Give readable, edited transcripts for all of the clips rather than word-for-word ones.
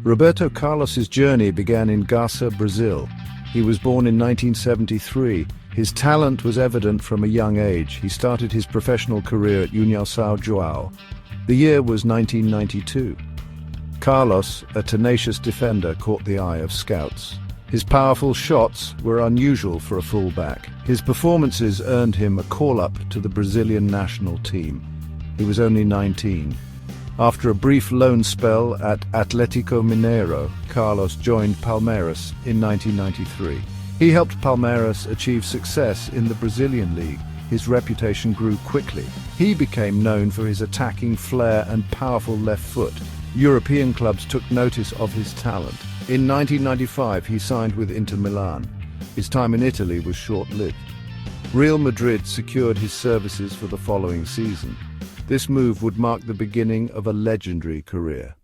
Roberto Carlos's journey began in Garça, Brazil. He was born in 1973. His talent was evident from a young age. He started his professional career at União São João. The year was 1992. Carlos, a tenacious defender, caught the eye of scouts. His powerful shots were unusual for a fullback. His performances earned him a call-up to the Brazilian national team. He was only 19. After a brief loan spell at Atlético Mineiro, Carlos joined Palmeiras in 1993. He helped Palmeiras achieve success in the Brazilian league. His reputation grew quickly. He became known for his attacking flair and powerful left foot. European clubs took notice of his talent. In 1995, he signed with Inter Milan. His time in Italy was short-lived. Real Madrid secured his services for the following season. This move would mark the beginning of a legendary career.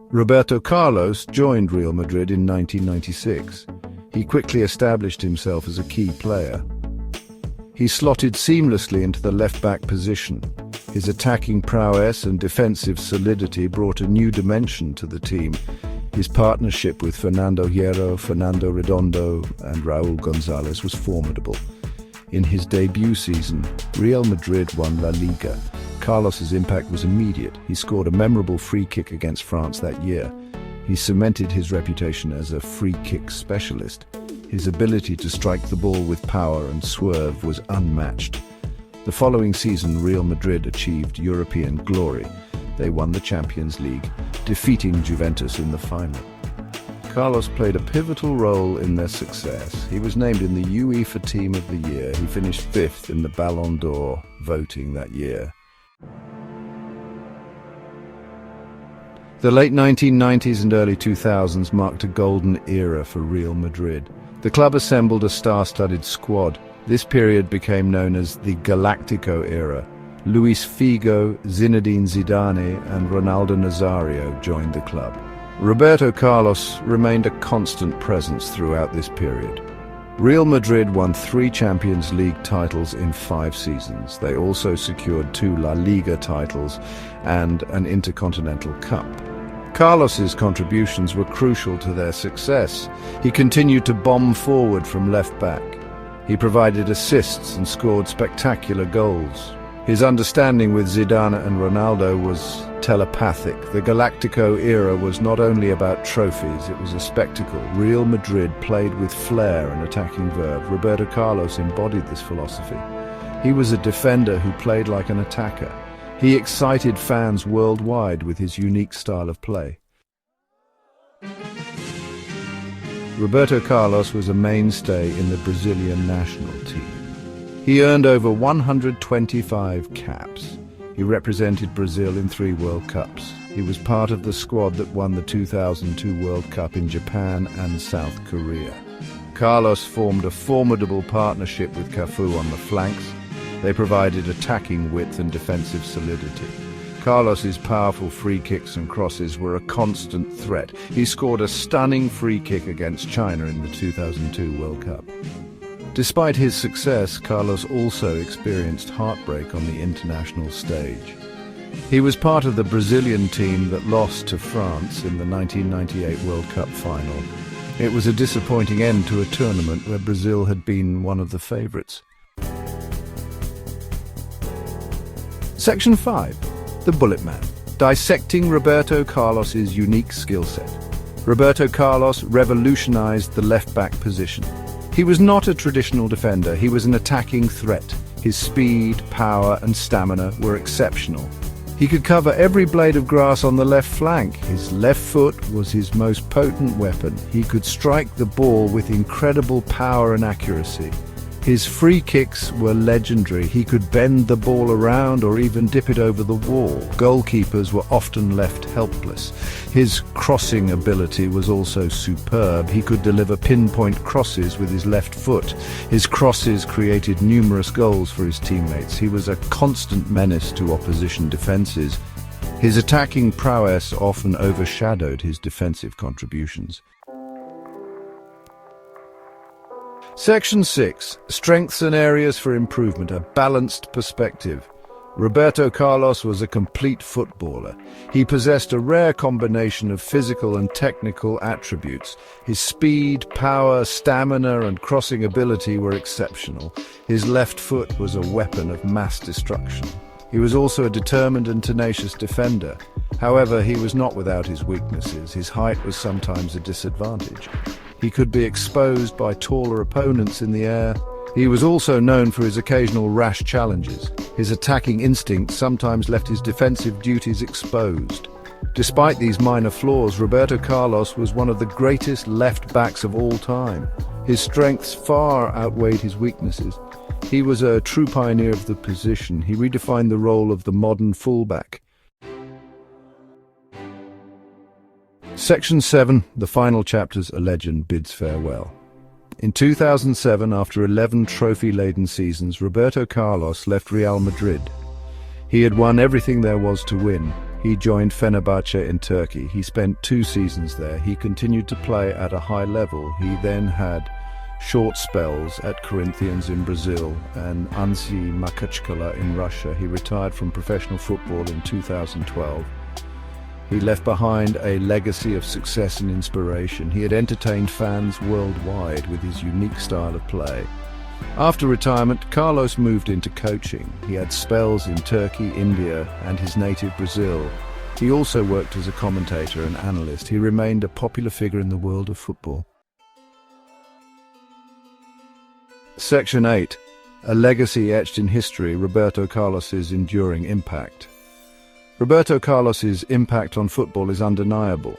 Roberto Carlos joined Real Madrid in 1996. He quickly established himself as a key player. He slotted seamlessly into the left-back position. His attacking prowess and defensive solidity brought a new dimension to the team. His partnership with Fernando Hierro, Fernando Redondo, and Raúl González was formidable. In his debut season, Real Madrid won La Liga. Carlos's impact was immediate. He scored a memorable free kick against France that year. He cemented his reputation as a free kick specialist. His ability to strike the ball with power and swerve was unmatched. The following season, Real Madrid achieved European glory. They won the Champions League, defeating Juventus in the final. Carlos played a pivotal role in their success. He was named in the UEFA Team of the Year. He finished 5th in the Ballon d'Or voting that year. The late 1990s and early 2000s marked a golden era for Real Madrid. The club assembled a star-studded squad. This period became known as the Galactico era. Luis Figo, Zinedine Zidane, and Ronaldo Nazario joined the club. Roberto Carlos remained a constant presence throughout this period. Real Madrid won 3 Champions League titles in 5 seasons. They also secured 2 La Liga titles and an Intercontinental Cup. Carlos's contributions were crucial to their success. He continued to bomb forward from left back. He provided assists and scored spectacular goals. His understanding with Zidane and Ronaldo was telepathic. The Galactico era was not only about trophies, it was a spectacle. Real Madrid played with flair and attacking verve. Roberto Carlos embodied this philosophy. He was a defender who played like an attacker. He excited fans worldwide with his unique style of play. Roberto Carlos was a mainstay in the Brazilian national team. He earned over 125 caps. He represented Brazil in 3 World Cups. He was part of the squad that won the 2002 World Cup in Japan and South Korea. Carlos formed a formidable partnership with Cafu on the flanks. They provided attacking width and defensive solidity. Carlos's powerful free kicks and crosses were a constant threat. He scored a stunning free kick against China in the 2002 World Cup. Despite his success, Carlos also experienced heartbreak on the international stage. He was part of the Brazilian team that lost to France in the 1998 World Cup final. It was a disappointing end to a tournament where Brazil had been one of the favourites. Section 5. The Bullet Man. Dissecting Roberto Carlos's unique skill set. Roberto Carlos revolutionized the left-back position. He was not a traditional defender, he was an attacking threat. His speed, power, and stamina were exceptional. He could cover every blade of grass on the left flank. His left foot was his most potent weapon. He could strike the ball with incredible power and accuracy. His free kicks were legendary. He could bend the ball around or even dip it over the wall. Goalkeepers were often left helpless. His crossing ability was also superb. He could deliver pinpoint crosses with his left foot. His crosses created numerous goals for his teammates. He was a constant menace to opposition defenses. His attacking prowess often overshadowed his defensive contributions. Section 6. Strengths and areas for improvement. A balanced perspective. Roberto Carlos was a complete footballer. He possessed a rare combination of physical and technical attributes. His speed, power, stamina, and crossing ability were exceptional. His left foot was a weapon of mass destruction. He was also a determined and tenacious defender. However, he was not without his weaknesses. His height was sometimes a disadvantage. He could be exposed by taller opponents in the air. He was also known for his occasional rash challenges. His attacking instincts sometimes left his defensive duties exposed. Despite these minor flaws, Roberto Carlos was one of the greatest left-backs of all time. His strengths far outweighed his weaknesses. He was a true pioneer of the position. He redefined the role of the modern fullback. Section 7, the final chapters, a legend bids farewell. In 2007, after 11 trophy-laden seasons, Roberto Carlos left Real Madrid. He had won everything there was to win. He joined Fenerbahce in Turkey. He spent 2 seasons there. He continued to play at a high level. He then had short spells at Corinthians in Brazil and Ansi Makachkala in Russia. He retired from professional football in 2012. He left behind a legacy of success and inspiration. He had entertained fans worldwide with his unique style of play. After retirement, Carlos moved into coaching. He had spells in Turkey, India, and his native Brazil. He also worked as a commentator and analyst. He remained a popular figure in the world of football. Section 8. A legacy etched in history, Roberto Carlos's enduring impact. Roberto Carlos's impact on football is undeniable.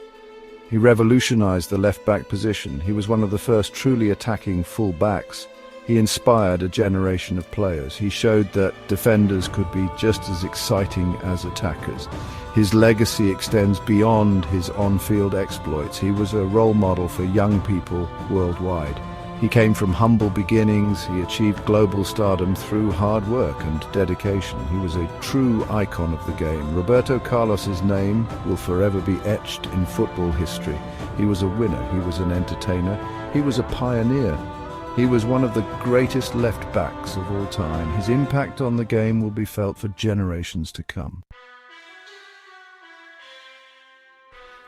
He revolutionized the left-back position. He was one of the first truly attacking full-backs. He inspired a generation of players. He showed that defenders could be just as exciting as attackers. His legacy extends beyond his on-field exploits. He was a role model for young people worldwide. He came from humble beginnings. He achieved global stardom through hard work and dedication. He was a true icon of the game. Roberto Carlos's name will forever be etched in football history. He was a winner. He was an entertainer. He was a pioneer. He was one of the greatest left-backs of all time. His impact on the game will be felt for generations to come.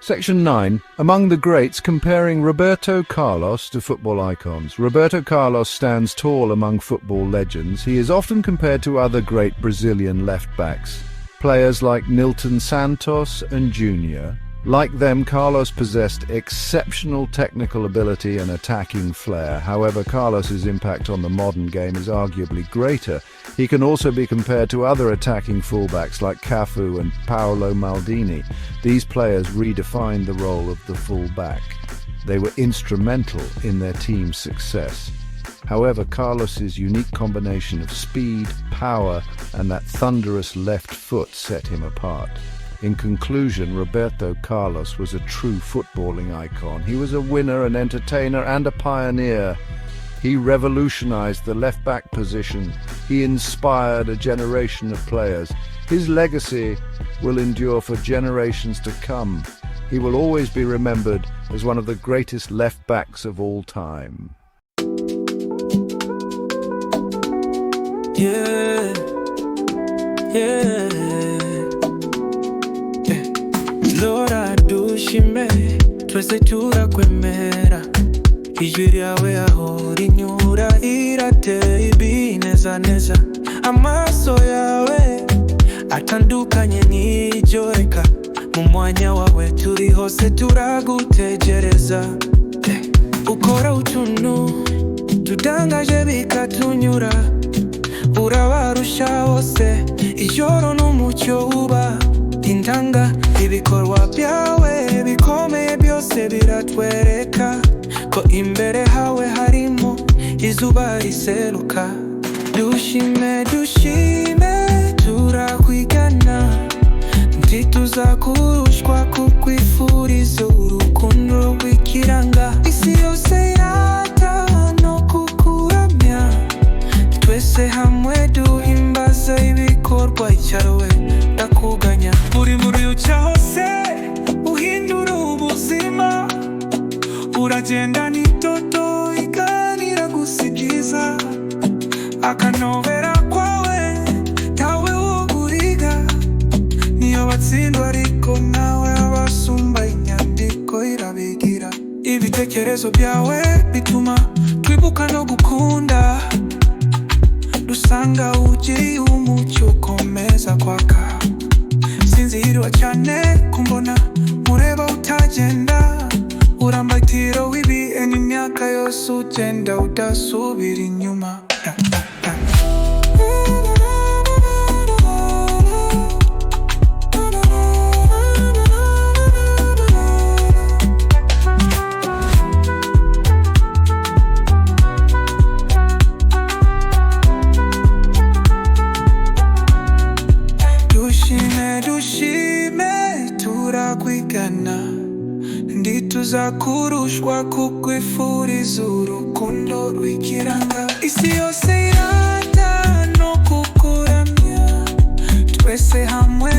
Section 9. Among the greats, comparing Roberto Carlos to football icons. Roberto Carlos stands tall among football legends. He is often compared to other great Brazilian left-backs, players like Nilton Santos and Junior. Like them, Carlos possessed exceptional technical ability and attacking flair. However, Carlos's impact on the modern game is arguably greater. He can also be compared to other attacking fullbacks like Cafu and Paolo Maldini. These players redefined the role of the fullback. They were instrumental in their team's success. However, Carlos's unique combination of speed, power, and that thunderous left foot set him apart. In conclusion, Roberto Carlos was a true footballing icon. He was a winner, an entertainer, and a pioneer. He revolutionized the left-back position. He inspired a generation of players. His legacy will endure for generations to come. He will always be remembered as one of the greatest left-backs of all time. Yeah, yeah. Lord adushime twese turakwemera ijwi ryawe aho rinyura irateye ibinezaneza amaso yawe atandukanye n'ijyoreka mu mwanya wawe turi hose turagutegereza ukora utuntu tutangaje bikatunyura urabarusha hose ijoro n'umucyo uba intanga ibikorwa byawe bikomeye byose biratwereka ko imbere hawe harimo izuba riseruka dushime turakwigana ntituzakurushwa kukwifuriza urukundo rw'ikiranga isi yose yata no kukuramya twese hamwe duhimbaza ibikorwa cyawe ndakuganya uri muri uca hose uhindura ubuzima uragenda n'itoto iganira gusigiza akanovera kwawe tawe wo watsindwa ariko nawe abasumba inyandiko irabigira. Ibitekerezo byawe bituma twibuka no gukunda, dusanga ugiriye umucyo ukomeza kwaka. Sinzihirwa cyane kumbona mureba utagenda, urambatiro w'ibihe n'imyaka yose ugenda udasubira inyuma. Dushime turakwigana, ntituzakurushwa kukwifuriza urukundo rw'ikiranga. Isi yose irata no kukuramya, twese hamwe